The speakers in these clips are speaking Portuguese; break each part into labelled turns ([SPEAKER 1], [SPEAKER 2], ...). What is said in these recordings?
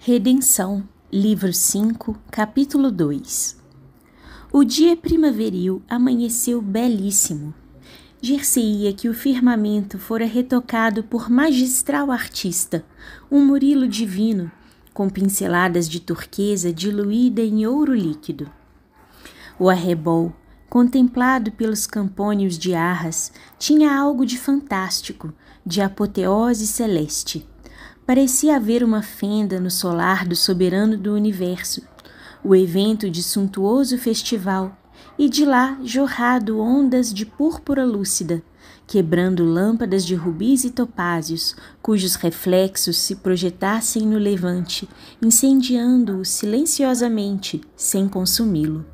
[SPEAKER 1] Redenção, livro 5, capítulo 2. O dia primaveril amanheceu belíssimo. Dir-se-ia que o firmamento fora retocado por magistral artista, um Murilo divino, com pinceladas de turquesa diluída em ouro líquido. O arrebol, contemplado pelos campônios de Arras, tinha algo de fantástico, de apoteose celeste. Parecia haver uma fenda no solar do soberano do universo, o evento de suntuoso festival, e de lá jorrado ondas de púrpura lúcida, quebrando lâmpadas de rubis e topázios, cujos reflexos se projetassem no levante, incendiando-o silenciosamente, sem consumi-lo.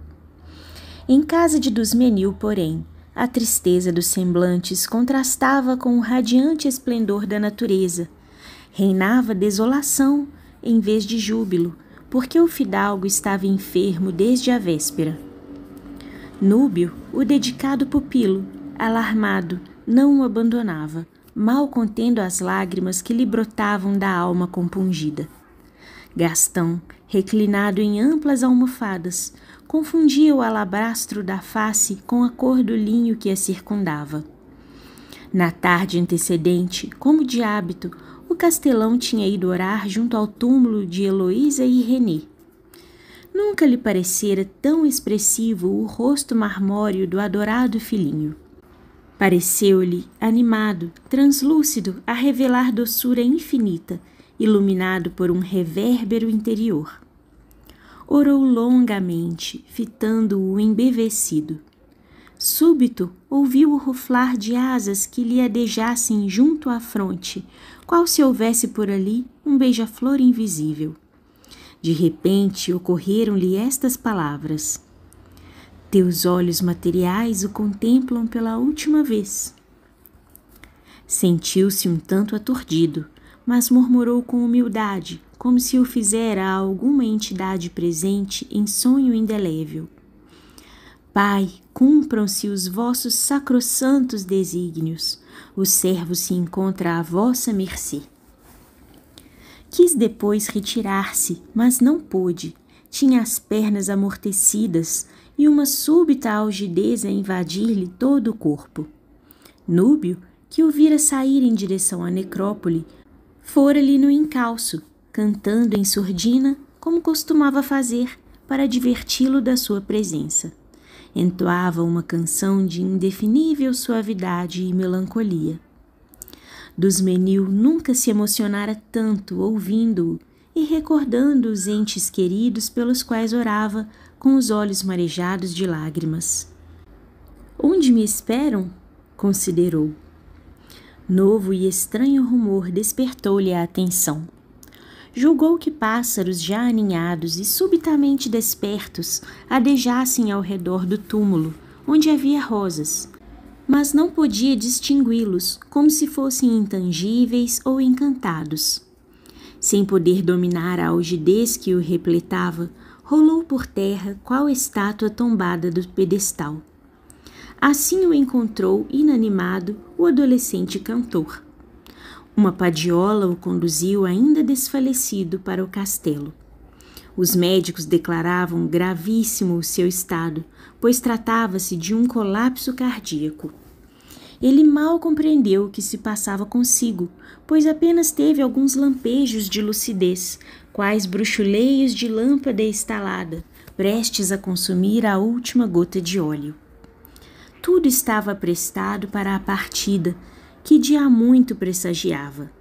[SPEAKER 1] Em casa de Dusmenil, porém, a tristeza dos semblantes contrastava com o radiante esplendor da natureza. Reinava desolação em vez de júbilo, porque o fidalgo estava enfermo desde a véspera. Núbio, o dedicado pupilo, alarmado, não o abandonava, mal contendo as lágrimas que lhe brotavam da alma compungida. Gastão, reclinado em amplas almofadas, confundia o alabastro da face com a cor do linho que a circundava. Na tarde antecedente, como de hábito, o castelão tinha ido orar junto ao túmulo de Heloísa e René. Nunca lhe parecera tão expressivo o rosto marmóreo do adorado filhinho. Pareceu-lhe animado, translúcido, a revelar doçura infinita, iluminado por um revérbero interior. Orou longamente, fitando-o embevecido. Súbito ouviu o ruflar de asas que lhe adejassem junto à fronte, qual se houvesse por ali um beija-flor invisível. De repente ocorreram-lhe estas palavras: Teus olhos materiais o contemplam pela última vez. Sentiu-se um tanto aturdido, mas murmurou com humildade, como se o fizera a alguma entidade presente em sonho indelével: Pai, cumpram-se os vossos sacrossantos desígnios, o servo se encontra à vossa mercê. Quis depois retirar-se, mas não pôde, tinha as pernas amortecidas e uma súbita algidez a invadir-lhe todo o corpo. Núbio, que o vira sair em direção à necrópole, fora-lhe no encalço, cantando em surdina, como costumava fazer, para diverti-lo da sua presença. Entoava uma canção de indefinível suavidade e melancolia. Dusmenil nunca se emocionara tanto ouvindo-o e recordando os entes queridos pelos quais orava com os olhos marejados de lágrimas. Onde me esperam? Considerou. Novo e estranho rumor despertou-lhe a atenção. Julgou que pássaros já aninhados e subitamente despertos adejassem ao redor do túmulo, onde havia rosas, mas não podia distingui-los, como se fossem intangíveis ou encantados. Sem poder dominar a algidez que o repletava, rolou por terra qual estátua tombada do pedestal. Assim o encontrou inanimado o adolescente cantor. Uma padiola o conduziu ainda desfalecido para o castelo. Os médicos declaravam gravíssimo o seu estado, pois tratava-se de um colapso cardíaco. Ele mal compreendeu o que se passava consigo, pois apenas teve alguns lampejos de lucidez, quais bruxuleios de lâmpada estalada, prestes a consumir a última gota de óleo. Tudo estava prestado para a partida, que de há muito pressagiava.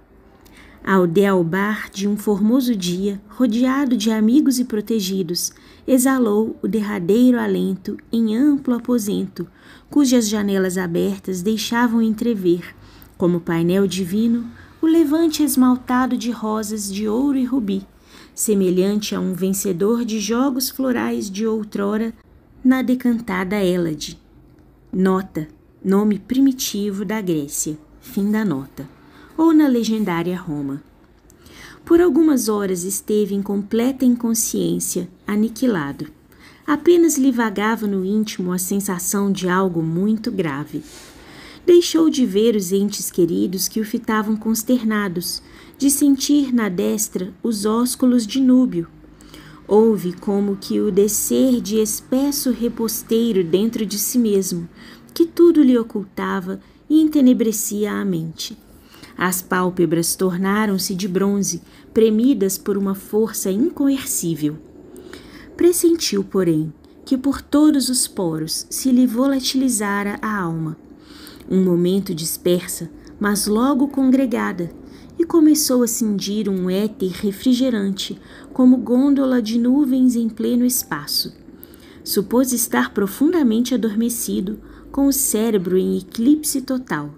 [SPEAKER 1] Ao dealbar de um formoso dia, rodeado de amigos e protegidos, exalou o derradeiro alento em amplo aposento, cujas janelas abertas deixavam entrever, como painel divino, o levante esmaltado de rosas de ouro e rubi, semelhante a um vencedor de jogos florais de outrora na decantada Hélade. Nota, nome primitivo da Grécia, fim da nota, ou na legendária Roma. Por algumas horas esteve em completa inconsciência, aniquilado. Apenas lhe vagava no íntimo a sensação de algo muito grave. Deixou de ver os entes queridos que o fitavam consternados, de sentir na destra os ósculos de núbio. Houve como que o descer de espesso reposteiro dentro de si mesmo, que tudo lhe ocultava e entenebrecia a mente. As pálpebras tornaram-se de bronze, premidas por uma força incoercível. Pressentiu, porém, que por todos os poros se lhe volatilizara a alma. Um momento dispersa, mas logo congregada, e começou a cindir um éter refrigerante, como gôndola de nuvens em pleno espaço. Supôs estar profundamente adormecido, com o cérebro em eclipse total.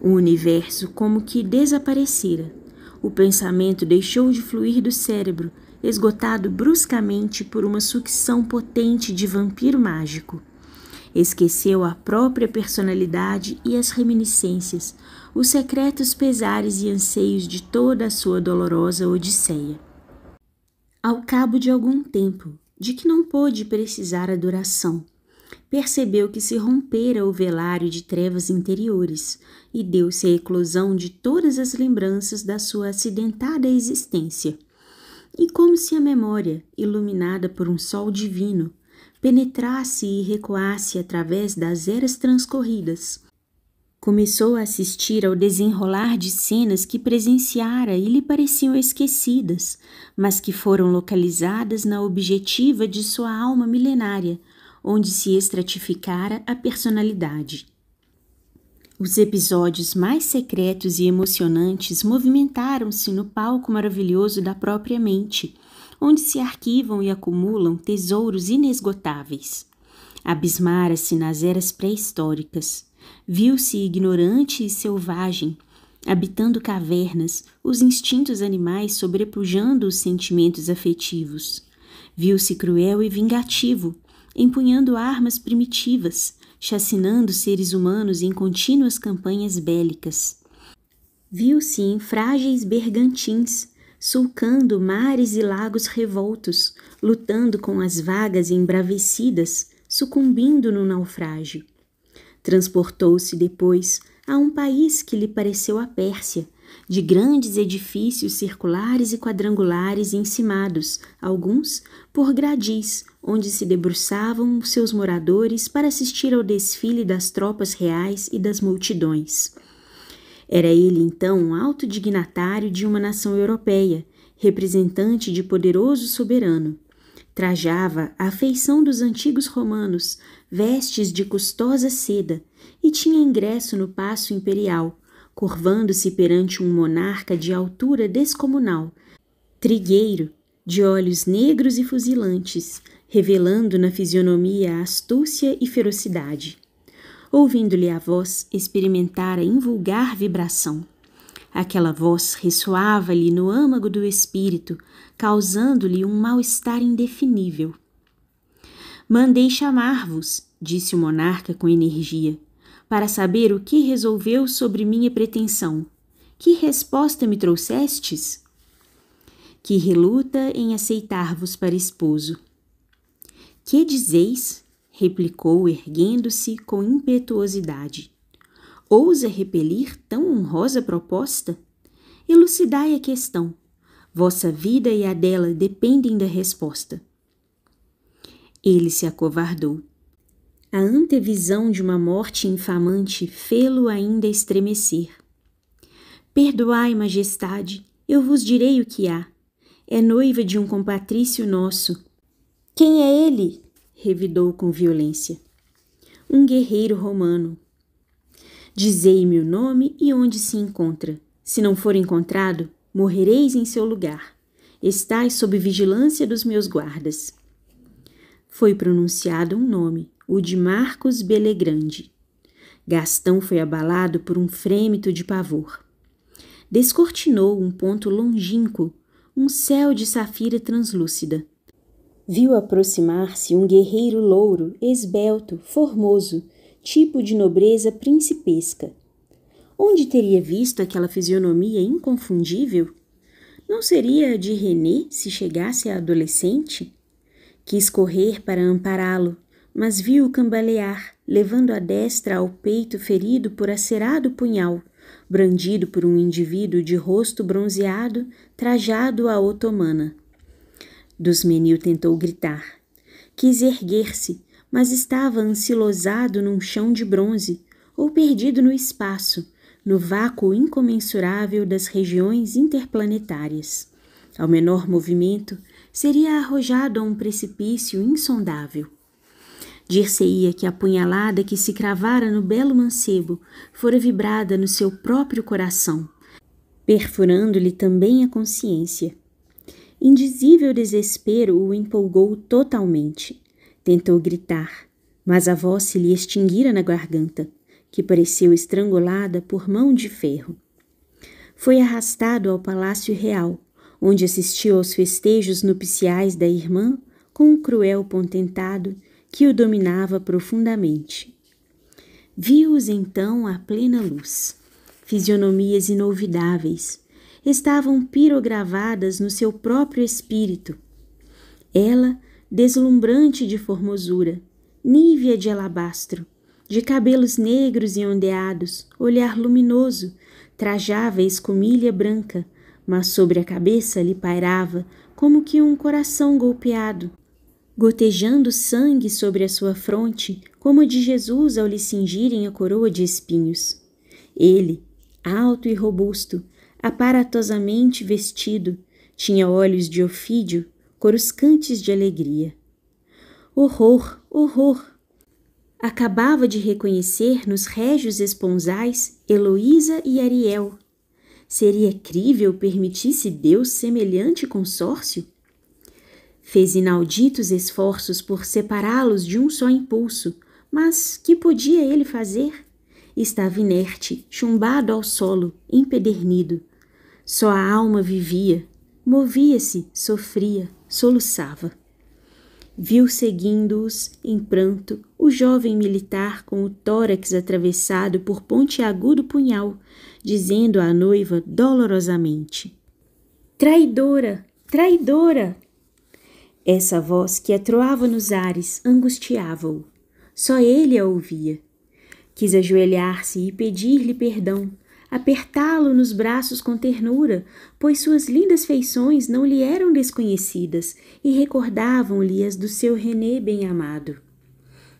[SPEAKER 1] O universo como que desaparecera. O pensamento deixou de fluir do cérebro, esgotado bruscamente por uma sucção potente de vampiro mágico. Esqueceu a própria personalidade e as reminiscências, os secretos pesares e anseios de toda a sua dolorosa odisseia. Ao cabo de algum tempo, de que não pôde precisar a duração, percebeu que se rompera o velário de trevas interiores e deu-se a eclosão de todas as lembranças da sua acidentada existência. E como se a memória, iluminada por um sol divino, penetrasse e recuasse através das eras transcorridas, começou a assistir ao desenrolar de cenas que presenciara e lhe pareciam esquecidas, mas que foram localizadas na objetiva de sua alma milenária, onde se estratificara a personalidade. Os episódios mais secretos e emocionantes movimentaram-se no palco maravilhoso da própria mente, onde se arquivam e acumulam tesouros inesgotáveis. Abismara-se nas eras pré-históricas, viu-se ignorante e selvagem, habitando cavernas, os instintos animais sobrepujando os sentimentos afetivos. Viu-se cruel e vingativo, empunhando armas primitivas, chacinando seres humanos em contínuas campanhas bélicas. Viu-se em frágeis bergantins, sulcando mares e lagos revoltos, lutando com as vagas embravecidas, sucumbindo no naufrágio. Transportou-se depois a um país que lhe pareceu a Pérsia, de grandes edifícios circulares e quadrangulares encimados, alguns por gradis, onde se debruçavam seus moradores para assistir ao desfile das tropas reais e das multidões. Era ele, então, um alto dignatário de uma nação europeia, representante de poderoso soberano. Trajava a feição dos antigos romanos, vestes de custosa seda, e tinha ingresso no paço imperial, curvando-se perante um monarca de altura descomunal, trigueiro, de olhos negros e fuzilantes, revelando na fisionomia astúcia e ferocidade. Ouvindo-lhe a voz, experimentara invulgar vibração. Aquela voz ressoava-lhe no âmago do espírito, causando-lhe um mal-estar indefinível. Mandei chamar-vos, disse o monarca com energia, para saber o que resolveu sobre minha pretensão. Que resposta me trouxestes? Que reluta em aceitar-vos para esposo. Que dizeis? Replicou, erguendo-se com impetuosidade. Ousa repelir tão honrosa proposta? Elucidai a questão. Vossa vida e a dela dependem da resposta. Ele se acovardou. A antevisão de uma morte infamante fê-lo ainda estremecer. Perdoai, majestade, eu vos direi o que há. É noiva de um compatrício nosso. Quem é ele? Revidou com violência. Um guerreiro romano. Dizei-me o nome e onde se encontra. Se não for encontrado, morrereis em seu lugar. Estais sob vigilância dos meus guardas. Foi pronunciado um nome, o de Marcos Belegrande. Gastão foi abalado por um frêmito de pavor. Descortinou um ponto longínquo, um céu de safira translúcida. Viu aproximar-se um guerreiro louro, esbelto, formoso, tipo de nobreza principesca. Onde teria visto aquela fisionomia inconfundível? Não seria a de René se chegasse a adolescente? Quis correr para ampará-lo, mas viu-o cambalear, levando a destra ao peito ferido por acerado punhal, brandido por um indivíduo de rosto bronzeado, trajado à otomana. Dusmenil tentou gritar. Quis erguer-se, mas estava ancilosado num chão de bronze, ou perdido no espaço, no vácuo incomensurável das regiões interplanetárias. Ao menor movimento, seria arrojado a um precipício insondável. Dir-se-ia que a punhalada que se cravara no belo mancebo fora vibrada no seu próprio coração, perfurando-lhe também a consciência. Indizível desespero o empolgou totalmente. Tentou gritar, mas a voz se lhe extinguira na garganta, que pareceu estrangulada por mão de ferro. Foi arrastado ao Palácio Real, onde assistiu aos festejos nupciais da irmã com um cruel potentado que o dominava profundamente. Viu-os então à plena luz. Fisionomias inolvidáveis estavam pirogravadas no seu próprio espírito. Ela, deslumbrante de formosura, nívea de alabastro, de cabelos negros e ondeados, olhar luminoso, trajava escumilha branca, mas sobre a cabeça lhe pairava como que um coração golpeado, gotejando sangue sobre a sua fronte, como o de Jesus ao lhe cingirem a coroa de espinhos. Ele, alto e robusto, aparatosamente vestido, tinha olhos de ofídio, coruscantes de alegria. Horror, horror! Acabava de reconhecer nos régios esponsais Heloísa e Ariel. Seria crível permitir-se Deus semelhante consórcio? Fez inauditos esforços por separá-los de um só impulso, mas que podia ele fazer? Estava inerte, chumbado ao solo, empedernido. Só a alma vivia, movia-se, sofria, soluçava. Viu seguindo-os, em pranto, o jovem militar com o tórax atravessado por pontiagudo punhal, dizendo à noiva dolorosamente: "Traidora! Traidora!" Essa voz que atroava nos ares angustiava-o. Só ele a ouvia. Quis ajoelhar-se e pedir-lhe perdão, apertá-lo nos braços com ternura, pois suas lindas feições não lhe eram desconhecidas e recordavam-lhe as do seu René bem-amado.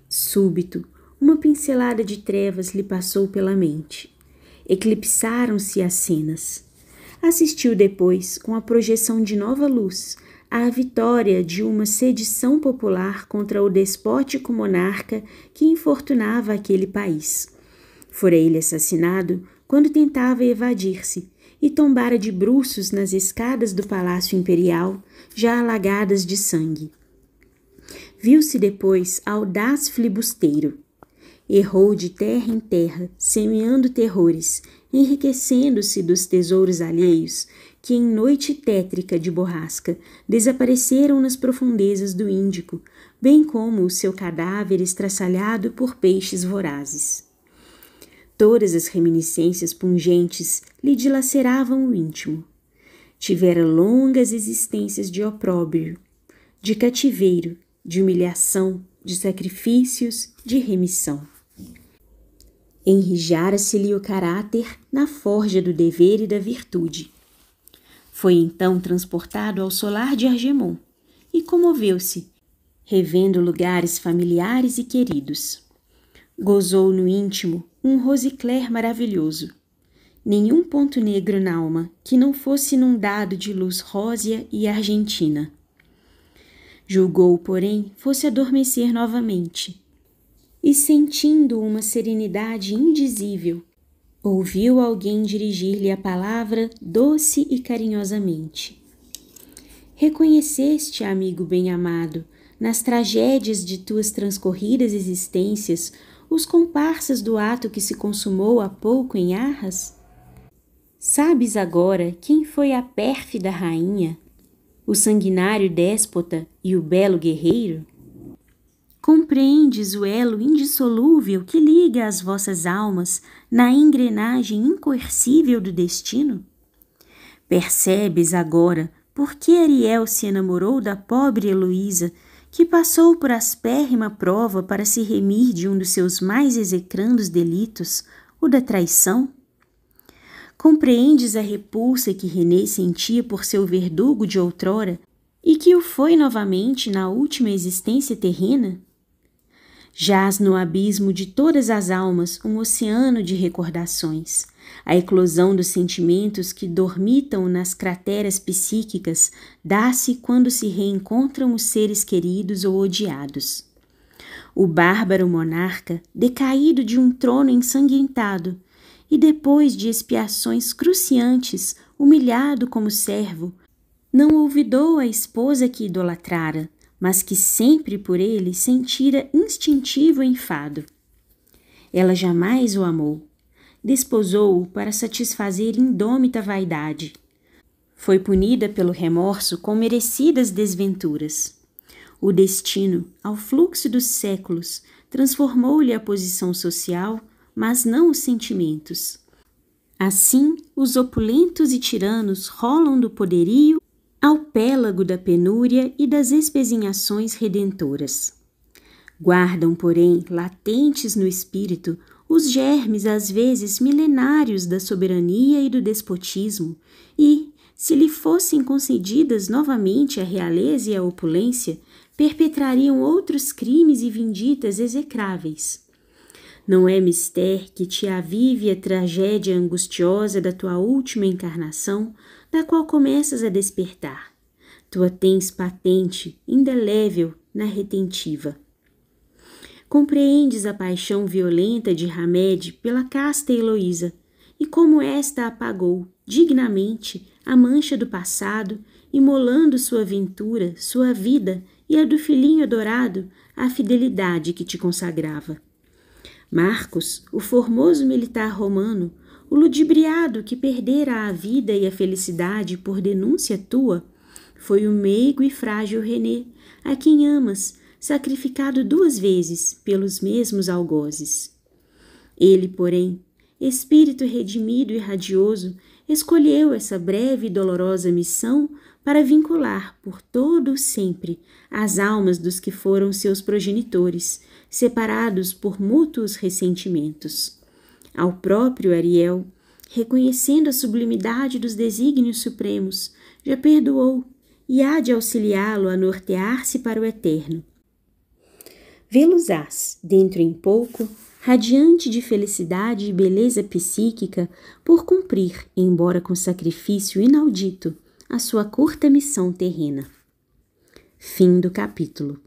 [SPEAKER 1] Súbito, uma pincelada de trevas lhe passou pela mente. Eclipsaram-se as cenas. Assistiu depois, com a projeção de nova luz, à vitória de uma sedição popular contra o despótico monarca que infortunava aquele país. Fora ele assassinado quando tentava evadir-se e tombara de bruços nas escadas do Palácio Imperial, já alagadas de sangue. Viu-se depois audaz flibusteiro. Errou de terra em terra, semeando terrores, enriquecendo-se dos tesouros alheios, que em noite tétrica de borrasca desapareceram nas profundezas do Índico, bem como o seu cadáver estraçalhado por peixes vorazes. Todas as reminiscências pungentes lhe dilaceravam o íntimo. Tivera longas existências de opróbrio, de cativeiro, de humilhação, de sacrifícios, de remissão. Enrijara-se-lhe o caráter na forja do dever e da virtude. Foi então transportado ao solar de Argemon e comoveu-se, revendo lugares familiares e queridos. Gozou no íntimo um rosicler maravilhoso. Nenhum ponto negro n'alma que não fosse inundado de luz rósea e argentina. Julgou, porém, fosse adormecer novamente. E sentindo uma serenidade indizível, ouviu alguém dirigir-lhe a palavra doce e carinhosamente. Reconheceste, amigo bem-amado, nas tragédias de tuas transcorridas existências, os comparsas do ato que se consumou há pouco em Arras? Sabes agora quem foi a pérfida rainha, o sanguinário déspota e o belo guerreiro? Compreendes o elo indissolúvel que liga as vossas almas na engrenagem incoercível do destino? Percebes agora por que Ariel se enamorou da pobre Heloísa, que passou por aspérrima prova para se remir de um dos seus mais execrandos delitos, o da traição? Compreendes a repulsa que René sentia por seu verdugo de outrora e que o foi novamente na última existência terrena? Jaz no abismo de todas as almas um oceano de recordações, a eclosão dos sentimentos que dormitam nas crateras psíquicas dá-se quando se reencontram os seres queridos ou odiados. O bárbaro monarca, decaído de um trono ensanguentado, e depois de expiações cruciantes, humilhado como servo, não olvidou a esposa que idolatrara, mas que sempre por ele sentira instintivo enfado. Ela jamais o amou. Desposou-o para satisfazer indômita vaidade. Foi punida pelo remorso com merecidas desventuras. O destino, ao fluxo dos séculos, transformou-lhe a posição social, mas não os sentimentos. Assim, os opulentos e tiranos rolam do poderio ao pélago da penúria e das espezinhações redentoras. Guardam, porém, latentes no espírito os germes às vezes milenários da soberania e do despotismo, e, se lhe fossem concedidas novamente a realeza e a opulência, perpetrariam outros crimes e vinditas execráveis. Não é mister que te avive a tragédia angustiosa da tua última encarnação, da qual começas a despertar. Tu a tens patente, indelével, na retentiva. Compreendes a paixão violenta de Hamed pela casta Heloísa, e como esta apagou, dignamente, a mancha do passado, imolando sua ventura, sua vida e a do filhinho adorado, à fidelidade que te consagrava. Marcos, o formoso militar romano, o ludibriado que perdera a vida e a felicidade por denúncia tua, foi o meigo e frágil René, a quem amas, sacrificado 2 vezes pelos mesmos algozes. Ele, porém, espírito redimido e radioso, escolheu essa breve e dolorosa missão para vincular por todo o sempre as almas dos que foram seus progenitores, separados por mútuos ressentimentos. Ao próprio Ariel, reconhecendo a sublimidade dos desígnios supremos, já perdoou e há de auxiliá-lo a nortear-se para o eterno. Vê-los-ás, dentro em pouco, radiante de felicidade e beleza psíquica, por cumprir, embora com sacrifício inaudito, a sua curta missão terrena. Fim do capítulo.